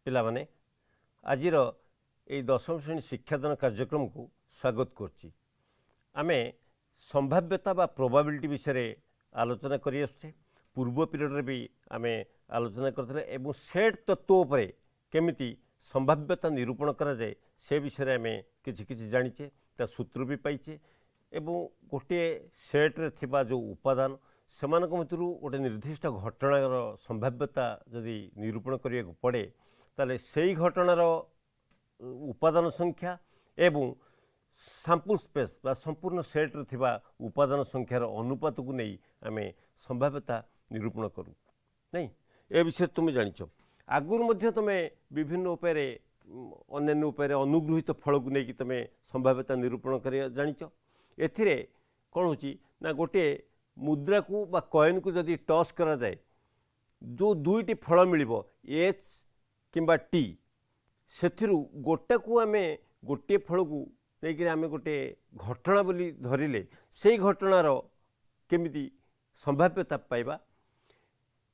पिलामाने आजिर ये दशम श्रेणी शिक्षादान कार्यक्रम को स्वागत करछि। आमे संभाव्यता बा प्रोबाबिलिटी विषय आलोचना करि आछे। पूर्व पीरियड रे भी आमे आलोचना करथिले एवं सेट तत्व उपरे केमिति संभाव्यता निरूपण करा जाए से विषय आमे किछि किछि जानिचे, ता सूत्र भी पाइचे एवं गोटे सेट रे थिबा जो उपादान सेमानक मध्यरु गोटे निर्दिष्ट घटनार संभाव्यता जदि निरूपण करिया पड़े ताले सेही घटनार उपादान संख्या एवं सैंपल स्पेस बा संपूर्ण सेट रे थिबा उपादान संख्यार अनुपात को नहीं आमे संभाव्यता निरूपण करूँ नहीं। ए विषय तुम जानिछ। आगुर मध्य तुम विभिन्न उपाय अन्य उपाय अनुगृहित फल को लेकिन तुम संभाव्यता निरूपण कर जानिछ। एथिरे कौन होची ना गोटे मुद्रा को बा कॉइन को जदि टॉस करा जाए जो दुईटी फल मिलिबो एच किंबा टी सेथिरु गोटे को आमे गोटे फल को लेकिन आमे गोटे घटना बोली धरिले से घटनार केमिति संभाव्यता पाइबा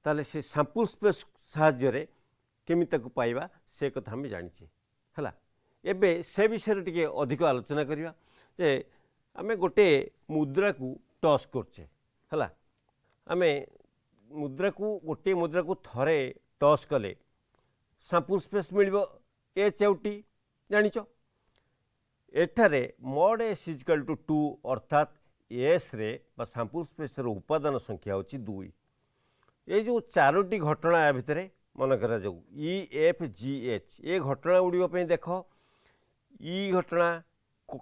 ताले से सैंपल स्पेस साहाय्य केमिति को पाइबा से कथा हम जानिछे हला। एबे से विषय टिके अधिक आलोचना करिया जे आमे गोटे मुद्रा को टॉस करछे हला। आमे मुद्रा को गोटे मुद्रा को थरे टॉस कले सैंपल स्पेस मिलिबो एच आउ टी जानिछ। एठारे मॉड एस इजिकल टू 2 अर्थात एस रे बा सैंपल स्पेस रो उपादान संख्या होची 2। ये जो चारोटी घटना या भितर मन करा जाऊ E F G H A घटना गुड़िक देख ई घटना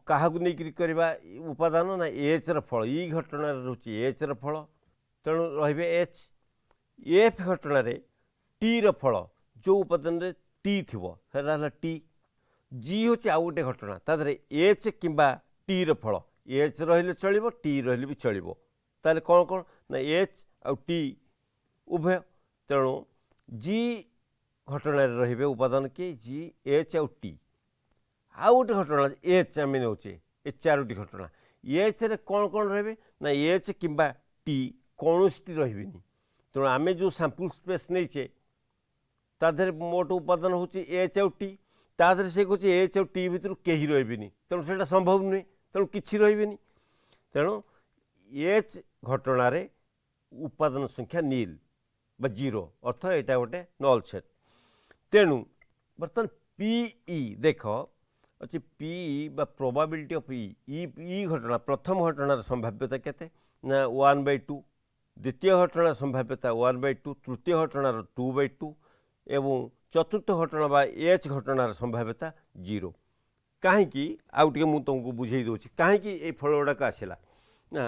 क्या करवा उपादान ना एच रल ई घटना रोचे एच रल तेणु रे एच एफ घटना टी रल जो उपादान रे टी थी टी जी हूँ आउ गोटे घटना तादे एच किंबा टी रल एच रही चलो टी रही भी चलो ताले कौन कौन ना एच आउ टी उभय तेणु जी घटना रे उपादान किए जी एच आउ टी आउ गोटे घटना एच आम नौचे ए चारोटी घटना एच रे कौन कौन रे ना एच किंबा टी कौन टी रही तेणु आम जो सैंपल स्पेस नहींचे तादे मोट उपादान हूँ एच आउ टी तादे से कहे एच आउ टी भितर कहीं रही तेणु से संभव नुहे तेणु कि रही तेणु एच घटना उपादान संख्या नील बा जीरो अर्थ यहाँ गोटे नल सेट। तेणु बर्तमान पीई देख अच्छे पीई बा प्रोबाबिलिटी ऑफ ई घटना प्रथम घटनार संभाव्यता केते ना 1/2 द्वितीय घटनार संभाव्यता 1/2 तृतीय घटनार 2/2 एवं चतुर्थ घटना बा एच घटनार संभाव्यता 0। कहीं आउ टे मुझे तुमको बुझे दूसरी कहीं ये फल गुड़ाक आसला ना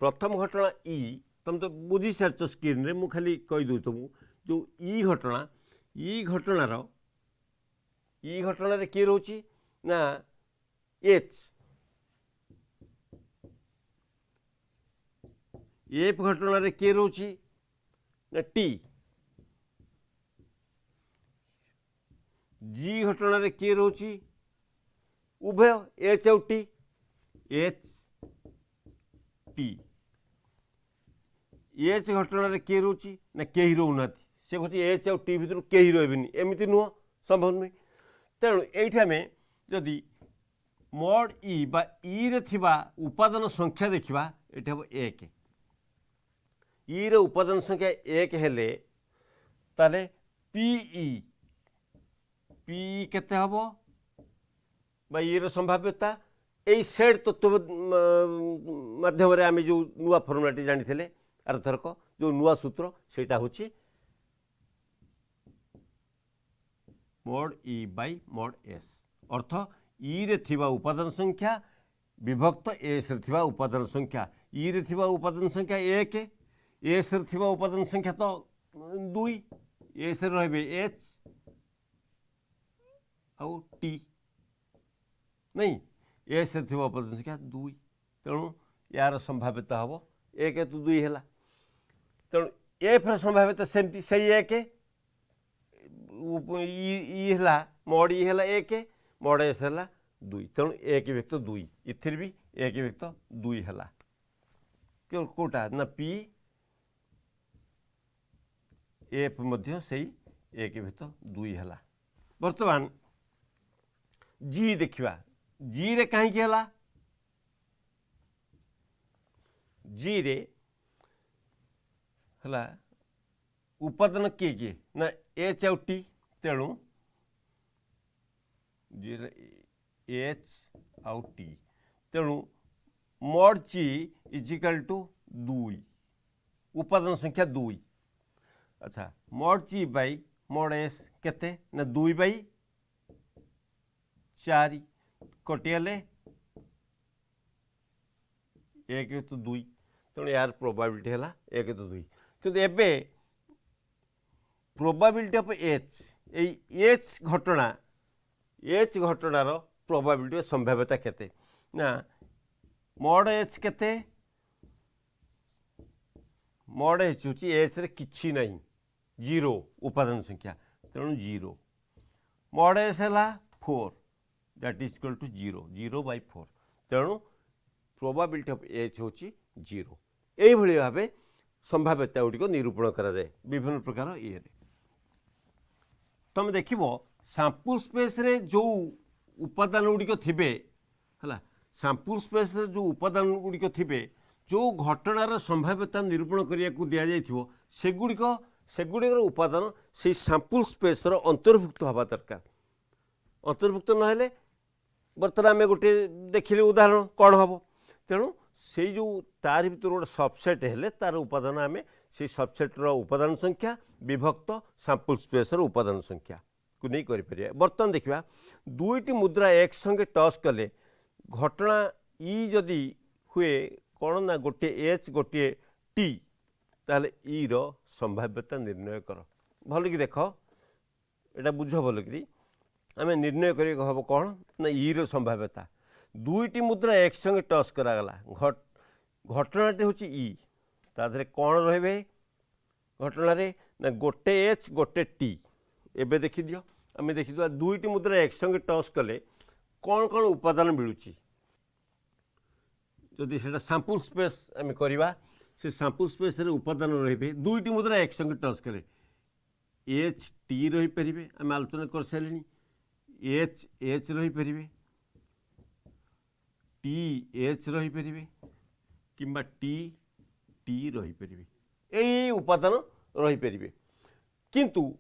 प्रथम घटना ई तुम तो बुझी सार्च स्क्रीन रे मुझे खाली कहीदे तुमको जो ई घटना किए रोची ना एच एफ घटना किए रोची ना टी जी घटना किए रोची उभय एच आउ टी एच टी एच घटना किए रोची ना कहीं रोना से कहे एच आउ टी भर कहीं रही एमती नुह संभव नुहे। तेणु ये आम जदि मॉड ई बा ई रे थिबा उपादान संख्या देखा ये हम 1 ई रे उपादान संख्या 1 हेले ताले पीई पी केते हबो बा ई रे संभाव्यता यही सेट तत्व माध्यम आम जो नुआ फर्मुलाटी जानी अर्थरक जो नुआ सूत्र सेटा होची mod E by mod S अर्थ ई रे थिबा उपादान संख्या विभक्त एस रे थिबा उपादान संख्या ई रे थिबा उपादान संख्या 1 एस रे थिबा उपादान संख्या तो 2 एस रे रहिबे एच आउ टी नहीं एस रे थिबा उपादान संख्या 2 तेणु यार संभाव्यता हम 1 तो 2 है तेणु एफ संभाव्यता सेमती से 1 मॉड ई है 1 मॉड एस है 2 तेणु 1 व्यक्त 2 इथिर भी 1 व्यक्त 2 है कोटा ना पी एफ मध्य से 1 व्यक्त 2 है बर्तमान जी देखा जी रे कहीं है जी रे है उपादान किए किए ना एच आउ टी तेणु जी रे एच आउ टी तेणु मॉड ची इजिकल टू 2 उपादान संख्या 2। अच्छा मॉड ची बाई मॉड एस केते ना 2 बाई 4 कटिगले 1 तो 2 तेणु यार प्रोबाबिलिटी है 1 तो 2 किंतु एबे प्रोबाबिलिटी ऑफ एच घटनार प्रोबाबिलिटी संभाव्यता केते ना मॉड एच केते मॉड एच हूँ एच रे किछि नहीं 0 उपादान संख्या तेणु 0 मॉड एस है 4 that is equal to 0 by 4 तेणु प्रोबाबिलिटी ऑफ एच हूँ 0 यही भाव संभाव्यता गुड़िक निरूपण कराए विभिन्न प्रकार ये तुम देख सैंपल स्पेस रे जो उपादान गुड़िक थे है सैंपल स्पेस रे जो उपादान गुड़िक थे जो घटनार संभाव्यता निरूपण करने को दि जाइए सेगुड़िकर उपादान से सैंपल स्पेस अंतर्भुक्त हवा दरकार अंतर्भुक्त नहेले बर्तमान आम गोटे देखिले उदाहरण कौन हम तेणु से जो तार भर गोटे सबसेट हेले तार उपादान आम से सबसेट्र उपादान संख्या विभक्त सैंपल स्पेस उपादान संख्या को नहीं करें। बर्तमान देखा दुईटी मुद्रा एक संगे टच कले घटना ई जदि हुए कौन ना गोटे एच गोटे टी ताहले ई रो संभाव्यता निर्णय कर भल कि देख एटा बुझ भल कि आम निर्णय कर हम कौन ना ई रो संभाव्यता दुईटी मुद्रा एक संगे टच करागला घटनाटे हूँ ई तादे कौन रे घटना ना गोटे एच गोटे टी एबे देखी दियो आम देखी दुईटी मुद्रा एक संगे टच कले कौन कौन उपादान मिलूँ जदि से सैंपल स्पेस आम करवा से सैंपल स्पेस उपादान रे दुईटी मुद्रा एक संगे टच कले एच टी रहीपर आम आलोचना कर सारे एच एच रहीपर टी एच रहीपर कि टी टी रहीपर यही उपादान रहीपर किंतु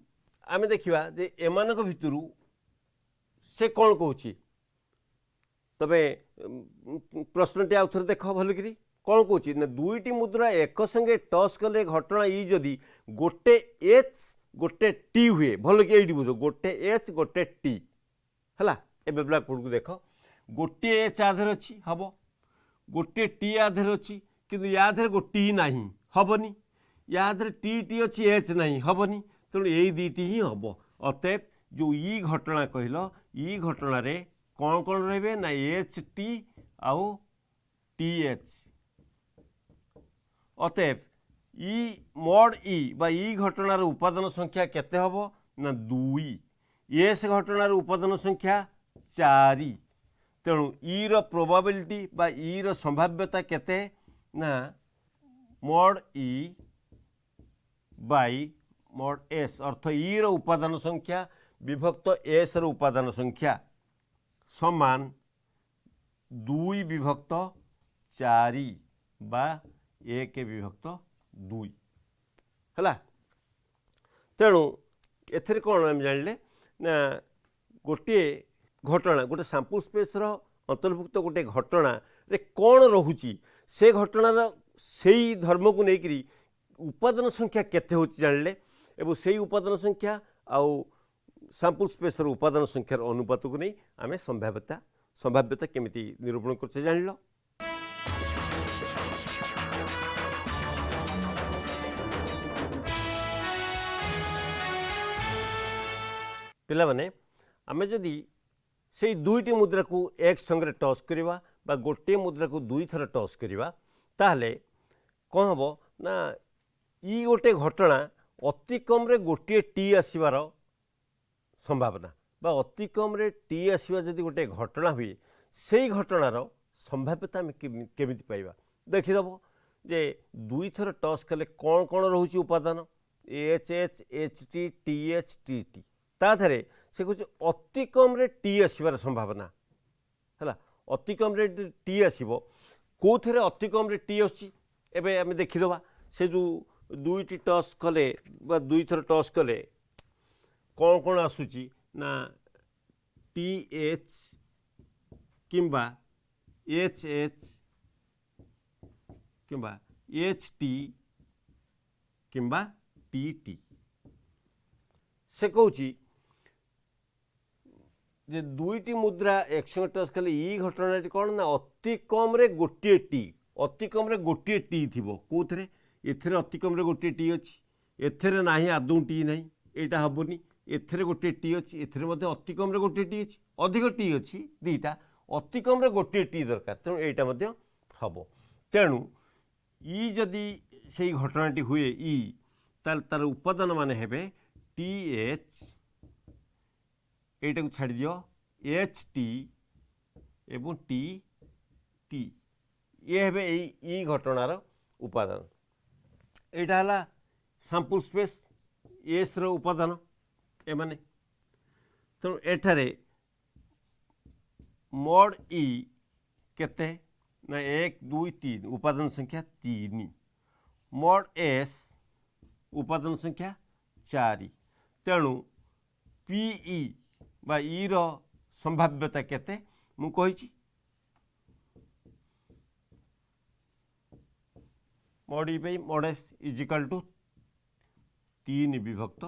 आम देखा जे एमान भितर से कौन कहूँ तबे प्रश्नटी आउ थे देख भल कि कौन कहूँ ना दुईटी मुद्रा एक संगे टच कले घटना ई जदि गोटे एच गोटे टी हुए भल कि ये बुझ गोटे एच गोटे टी है एवं ब्लैक बोर्ड को देख गोटे एच आधर अच्छी हम गोटे टी आधर अच्छी किंतु या गोटे ना हेनी या टी टी अच्छी एच ना हेनी तेणु यही दुईटी ही हम अतएव जो ई घटना कहल ई घटना रे कौन कौन रे ना एच टी आउ टी एच अतएव ई मॉड ई बा ई घटनार उपादान संख्या केते हबो ना 2 एस घटनार उपादान संख्या 4 तेणु ई रो प्रोबाबिलिटी बा ई रो संभाव्यता केते ना mod E by mod S अर्थ ई रो उपादान संख्या विभक्त एस रो उपादान संख्या समान 2 विभक्त 4 बा 1 विभक्त 2 है तेणु एथेर कौन आम जानिले ना गोटे घटना गोटे सैंपल स्पेस अंतर्भुक्त गोटे घटना रे कौन रोची से घटनार से धर्म को लेकर उपादान संख्या केते हो जानिले एवं से उपादान संख्या आउ सैंपल स्पेस उपादान संख्यार अनुपात को नहीं आम संभाव्यता केमिति निरूपण करछे जानिल। पिला माने आमे जदि से दुईटी मुद्रा को एक संगे टच करवा बा गोटे मुद्रा को 2 थर टच करवा ताहले कौन हम ना ई गोटे घटना अति कम रे गोटे टी आसबार संभावना बा अति कम रे टी आसवा जदि गोटे घटना हुए से घटनार संभाव्यता आम केमिति पाइबा देखिदेव जे 2 थर टच कले कौन कौन रोचे उपादान H H H T T H T T ताधरे से कहूँ अति कम टी आसबार संभावना है अति कम टी आसो कौन अति कम टी आम देखीदे से जो दुईटी टस कले दुई थर टस कले कौन कौन आसूची ना टी एच किंबा एच एच किंबा एच टी किंबा टी टी से कहूँ जे दुईटी मुद्रा एक संगे टच कले ये घटना कौन ना अति कम गोटे टी अति कम गोटे टी थी कौन एथे अति कम गोटे टी अच्छी एथे ना आदौ टी ना यहाँ हेनी एथे गोटे टी अच्छी एथे अति कम गोटे टी अच्छी अधिक टी अच्छी दीटा अति कम गोटे टी दरकार तेणु यहाँ हम तेणु ई जदि से घटनाटी हुए ई तार उपादान माने हेबे टी एच एटा को छाड़ दियो एच टी एवं टी टी ये हेबे ई घटनार उपादान एटा हला सैंपल स्पेस एस रो उपादान ए माने तेणु एठारे मोड ई केते ना 1 2 3 उपादान संख्या 3 मोड एस उपादान संख्या 4 तेणु पीई बा ई रो संभाव्यता केते मु कहिछि mod E by mod S is equal to 3 विभक्त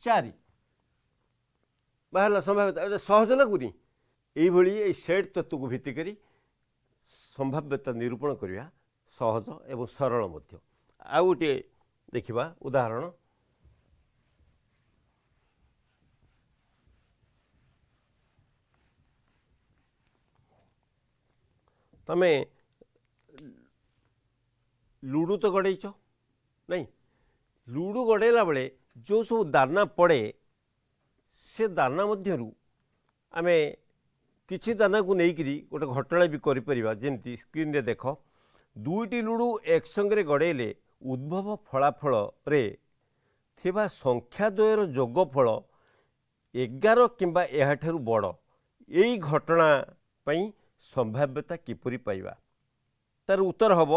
4 बाहर संभाव्यता सहज लगुनि ये सेट तत्व को भित्ति करी संभाव्यता निरूपण करवा सहज एवं सरल मध्य आ गोटे देखिबा उदाहरण तमे लुडु तो गड़ेच नहीं लुडु गड़ेला बेले जो सब दाना पड़े से दाना मध्यरु आमे किछि दाना को लेकिरी गोटे घटना भी करमती स्क्रीन रे देख दुईटी लुडु एक संगे गड़ेले उद्भव फलाफल रे थिबा संख्या द्वयर जोगफल 11 किंबा एहाठू बड़ यही घटना पई संभाव्यता किपरि पाइबा तार उत्तर हम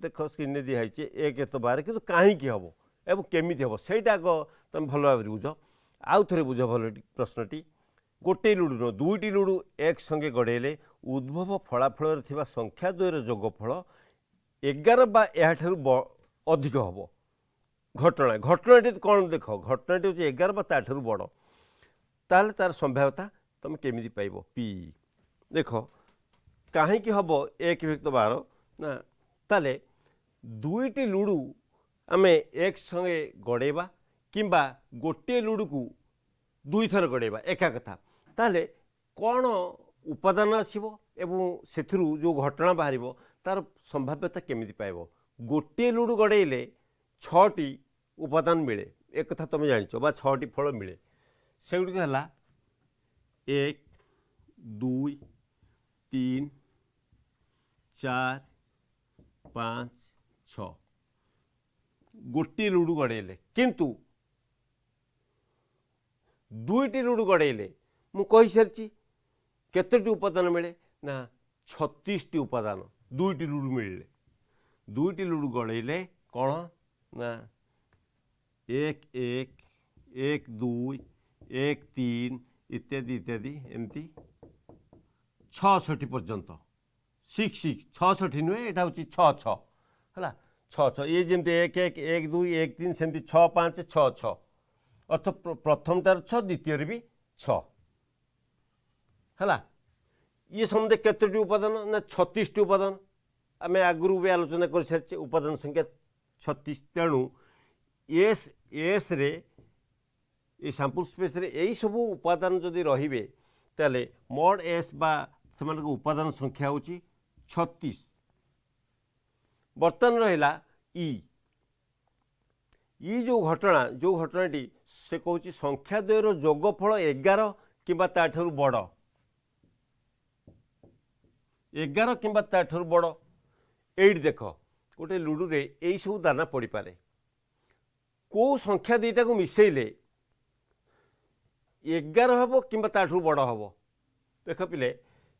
देख स्क्रीन रे दिखाई 1 तो 12 किंतु कहीं हम एवं केमी हम सहीटा आग तुम भल भाव बुझ आउ थे बुझ भल प्रश्नटी गोटे लुडु न दुईटी लुडु एक संगे गड़ेले उद्भव फलाफल थिबा संख्या द्वयर जोगफल 11 बा एहाठू अधिक हम घटना घटनाटी कौन देख घटनाटी हूँ 11 बा ताठू बड़ ताल तार संभाव्यता तुम केमी पाइब पी देख कहीं हम 1 विभक्त 12 ना ताले दुईटी लुडु आमे एक संगे गड़ेबा किंबा गोटे लुडु को दुई थर गड़ेबा एका कथा ताले कौन उपादान आसो एवं से जो घटना बाहर तार संभाव्यता केमी पाइब गोटे लुडु गड़ेले 6टी उपादान मिले एक कथा तुम जानिच बा 6टी फल मिले से गुड़िक है 1 2 3 4 5 6 गोटे लुडु गड़ेले किंतु दुईटी लुडु गड़ेले मु कही सारी केतोटी उपादान मिले ना 36टी उपादान दुईटी लुडु मिले दुईटी लुडु गड़ेले कौन ना 1 1 1 2 1 3 इत्यादि इत्यादि एमती 66 पर्यंत 6 6 66 नुहे यहाँ हूँ 6 6 है 6 6 ये जमी 1 1 1 2 1 3 सेमती 6 5 6 6 अर्थ प्रथमटार 6 द्वितीय भी 6 है ये समझे केतोटी उपादान ना 36टी उपादान आम आगु भी आलोचना कर सारी उपादान संख्या 36 तेणु एस एस रे ये सैंपल स्पेस रे यही सब उपादान जदि रहिबे ताले मोड एस बा से उपादान संख्या होची 36 बर्तमान रहिला ई जो घटनाटी से कहूँ संख्या द्वयर जोगफल 11 किंबा ताठू बड़ 11 किंबा ताठू बड़ एट देख गोटे लुडु रे यही सब दाना पड़ पारे कौ संख्या दुईटा को मिसेले 11 हम कि बड़ हम देख पिले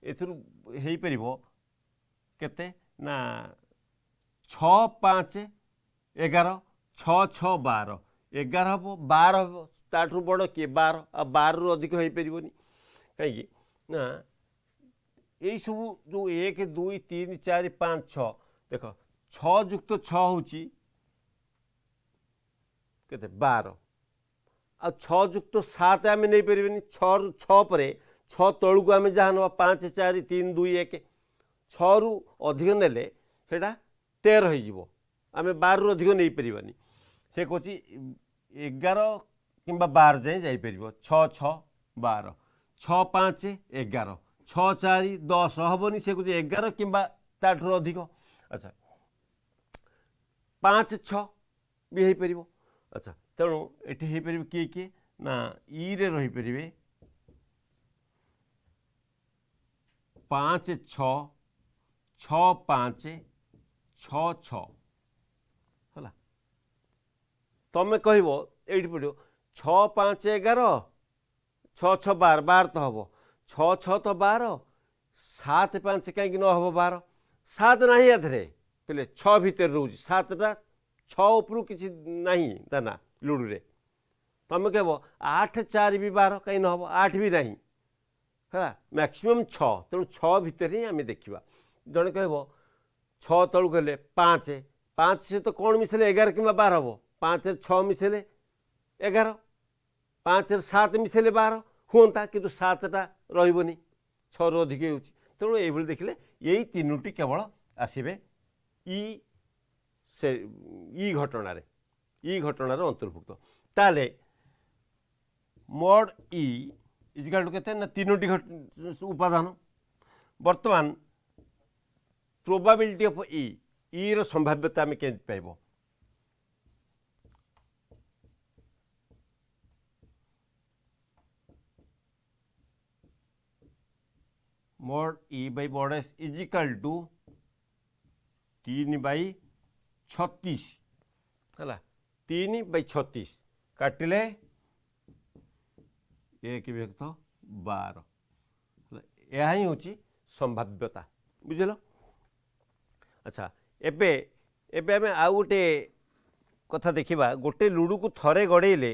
एथर केते ना 6 5 11 6 6 12 11 हम 12 हम ताठू बड़ किए 12 आ 12 रु अधिक हो पार कहीं ना यही सब जो 1 2 3 4 5 6 देख 6 युक्त 6 हूँ केते 12 आ 6 युक्त 7 आम नहीं पारे 6 पर 6 तलू को आम जहाँ ना 5 4 3 2 1 6 रु अधिक नेले सेटा 13 हो आम 12 रु अधिक नहीं पारानी से कौच 11 कि 12 जाए जापर 6 6 12 6 5 11 6 4 10 हेनी से कौच 11 कि अधिक अच्छा 5 6 भी हो पार अच्छा तेणु ये हो पार किए ना ई रे रहीपर 5 6 6 5 6 6 है तुम कह ये पड़ो 6 5 11 6 6 12 12 तो हम 6 6 तो 12 7 5 कहीं न हम 12 7 ना एथरे पे 6 भितर रोच 7टा 6 उपरू कि ना लुडू रे तुम कह 8 4 भी 12 कहीं न हम 8 भी नहीं है मैक्सीम 6 तेणु 6 भितर ही आम देखा जड़े कह 6 तलू कहले 5 5 से तो कौन मिसेले 11 कि 12 हम 5 6 मिसेले 11 5 7 मिसेले 12 हुआ कि 7टा रही 6 रु अधिक हो तेणु ये देखिले यही तीनोटी केवल आसबे ई घटनार अंतर्भुक्त ताले मोड ई इजिकाल टू केते ना तीनोटी उपादान वर्तमान प्रोबाबिलिटी ऑफ ई रो संभाव्यता आम के पाइब mod E by mod S is equal to 3/36 है 3/36 काटिले 1 व्यक्त 12 यह ही हूँ संभाव्यता बुझल अच्छा एबे एबे आम आउ गोटे कथा देखा गोटे लुडू को थरे गड़ेले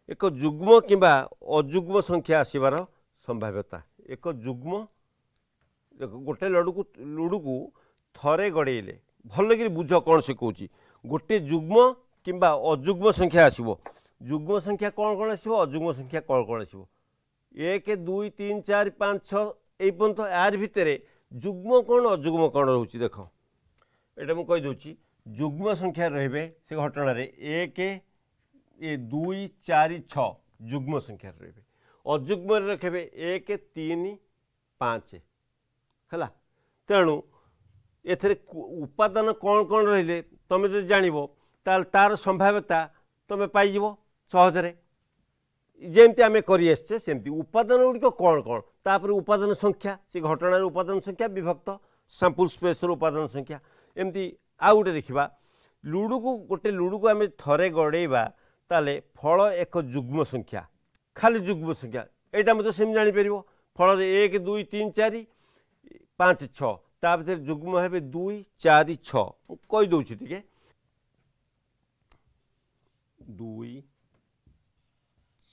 एक जुग्म कि अजुग्म संख्या आसबार संभाव्यता एक जुग्म गोटे लुडू को थरे गड़ेले भल कि बुझ कौन से कौच गोटे जुग्म कि अजुग्म संख्या आसो जुग्म संख्या कौन कौन आसो अजुग्म संख्या कौन कौन आसो 1 2 3 4 5 6 ये पर्यंत यार भितर जुग्म कौन अजुग्म कौन रोचे देख ये मुझे कहीदे जुग्म संख्या रे से घटन 1 2 4 6 जुग्म संख्या रे अजुग्म रखे 1 3 5 है तेणु एथरे उपादान कौन कौन रहिले तुम जो जान तार संभाव्यता तुम पाइज सहजरे जमती आम करमती उपादान गुड़िक कौन कौन तापर उपादान संख्या से घटनार उपादान संख्या विभक्त सैंपल स्पेस उपादान संख्या एमती आउ गोटे देखा लुडू को गोटे लुडू को आम थरे गड़ेबा ताले फल एक जुग्म संख्या खाली जुग्म संख्या यहाँ मतलब सेम जापर फल 1 2 3 4 5 6 ता भर जुग्म है 2 4 6 कहीदे टे 2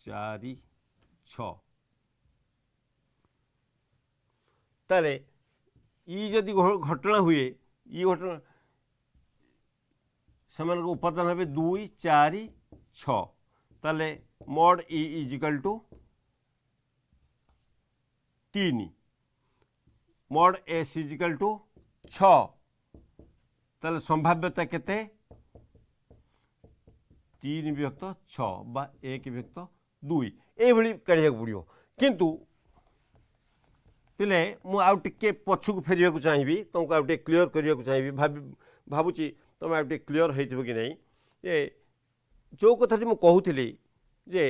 4 6 ताले ई जदि घटना हुए ई घटना से उपादान है 2 4 6 ताले mod E is equal to 3 mod S is equal to 6 ताले संभाव्यता केते 3 विभक्त 6 बा 1 विभक्त 2 ये काढ़ा पड़ो किंतु पिले मु आउ टिके पछुक फेरिया को चाहिए तुमको आउ टिके क्लियर करने को चाहिए भावुची तुम आउ टिके क्लियर हो कि नहीं ये जो कथा मु कहूली जे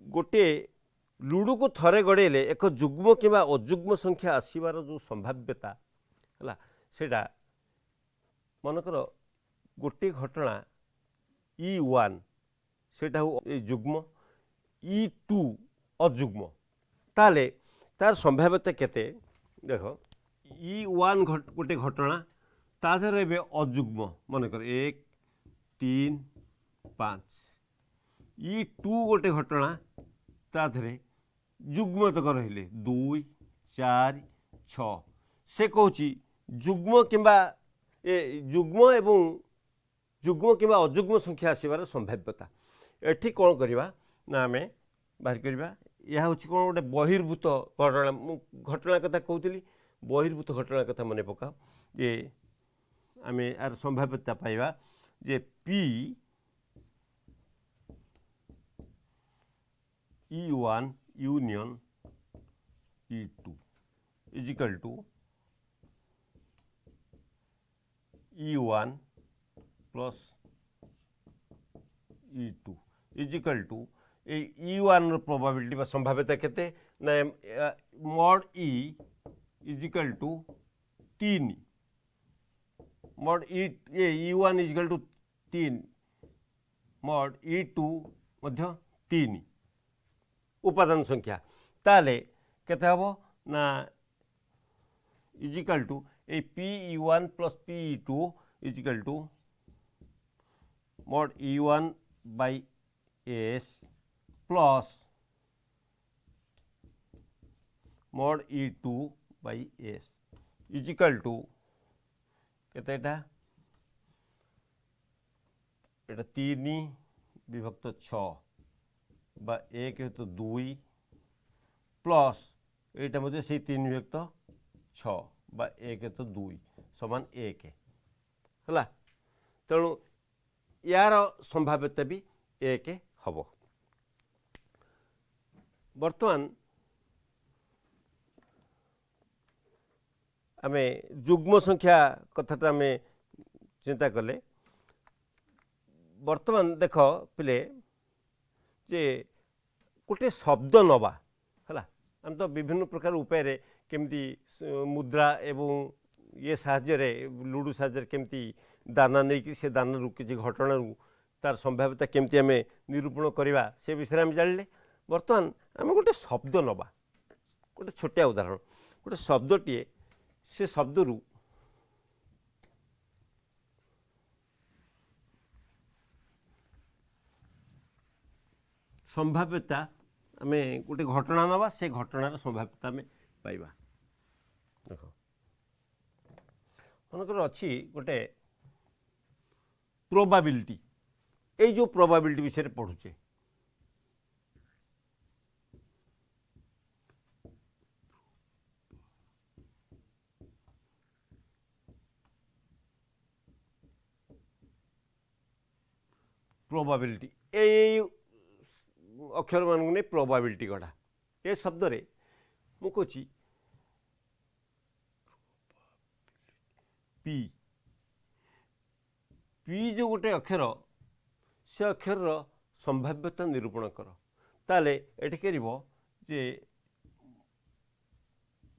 गोटे लुडू को थरे गड़ेले एक जुग्म कि अजुग्म संख्या आसबार जो संभाव्यता है सेटा मनकर गोटे घटना E1 सेटा जुग्म E2 अजुग्म ताले तार संभाव्यता केते देख E1 गोटे घटना ता देहर ए अजुग्म मन कर 1 3 5 E2 गोटे घटना ता देहरे जुग्म तक रहिले 2 4 6 से कहूँ जुग्म किंबा जुग्म एवं जुग्म किंबा अजुग्म संख्या आसबार संभाव्यता एठी कौन करवा ना आम बाहर करवा यह हूँ कौन गोटे बहिर्भूत घटना घटना कथा कहती बहिर्भूत घटना कथा मन पका जे आम यार संभाव्यता पाइबा जे P E1 union E2 is equal to E1 plus E2 is equal to E1 probability संभाव्यता केते ना mod E is equal to 3 mod E1 is equal to 3 mod E2 मध्य 3 उपादान संख्या ताले केते हबो ना इज इक्वल टू ए PE1 plus PE2 is equal to mod E1 by S plus mod E2 by S is equal to केते एटा 3 विभक्त 6 बा 1 तो 2 प्लस एटा मध्य से 3 विभक्त 6 बा 1 तो 2 समान 1 है तेणु यार संभाव्यता भी 1 हम बर्तमान आम जुग्म संख्या कथा तो आम चिंता कले बर्तमान देख पिले जे गोटे शब्द नवा है आम तो विभिन्न प्रकार उपाय केमती मुद्रा एवं ये साहाଯ୍य लुडु साहाଯ୍य केमती दाना नहीं कि से दाना रू किसी घटना तार संभाव्यता केमती आम निरूपण करवा से विषय आम जानिले बर्तमान आम गोटे शब्द नवा गोटे छोटिया उदाहरण गोटे शब्दटीए से शब्द रू संभाव्यता आम गोटे घटना नवा से घटनार संभाव्यता आम पाइबा देख मनकर अच्छी गोटे प्रोबाबिलिटी ये जो प्रोबाबिलिटी विषय पढ़ुचे प्रोबाबिलिटी ये अक्षर मान नहीं प्रोबाबिलिटी गढ़ा ये शब्द रे मु कहूँ पी पी जो गोटे अक्षर से अक्षर संभाव्यता निरूपण कर ताले एटी करिवो जे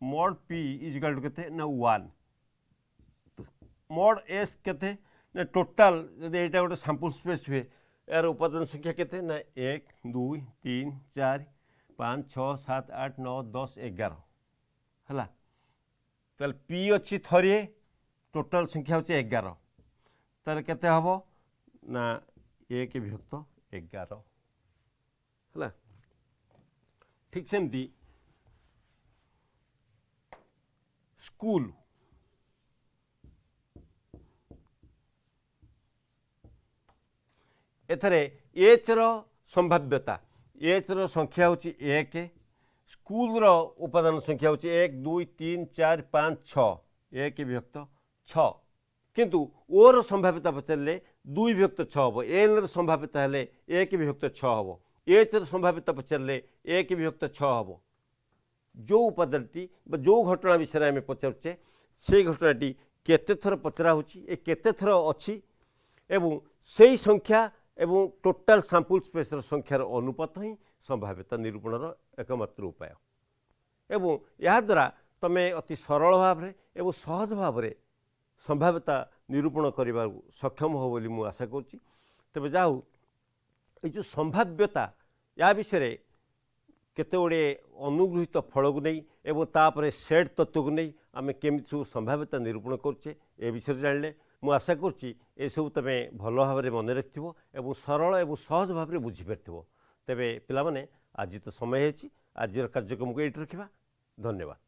mod P is equal to केते ना 1 मॉड एस केते ना टोटल जदि एटा गोटे सैंपल स्पेस हुए यार उपादान संख्या केते ना 1 2 3 4 5 6 7 8 9 10 11 है ताल पी अच्छी थरिए टोटल संख्या होचे 11 तार केते हबो ना 1 विभक्त 11 है ठीक सेमती स्कूल एथरे एच रो संभाव्यता एच रो संख्या होची 1 स्कूल रो उपादान संख्या होची 1 2 3 4 5 6 1 विभक्त 6 किंतु ओर संभाव्यता पचारे 2 विभक्त 6 हम एन संभाव्यता हेले 1 विभक्त 6 हम एच संभाव्यता पचारे 1 विभक्त 6 हम जो उपादानटी जो घटना विषय आम पचारे से घटनाटी केते थर पचरा होची केते थर अच्छी एवं से ही संख्या एवं टोटाल सैंपल स्पेस संख्यार अनुपात ही संभाव्यता निरूपणर एकमात्र उपाय एवं या द्वारा तमें अति सरल भाव एवं सहज भाव संभाव्यता निरूपण करने सक्षम हो बोली मु आशा करुँची तेज जाऊ ये जो संभाव्यता या विषय केते गुड़े अनुगृहित फल को नहीं एवं तापर सेड तत्व को नहीं आम केमी सब संभाव्यता निरूपण करुचे ए विषय जानले मु आशा करुच्ची सब तुम भल भाव में मन रखिथ और सरल और सहज भाव में बुझीपार तेबे पिलामाने आज तो समय है आज कार्यक्रम को ये रखा धन्यवाद।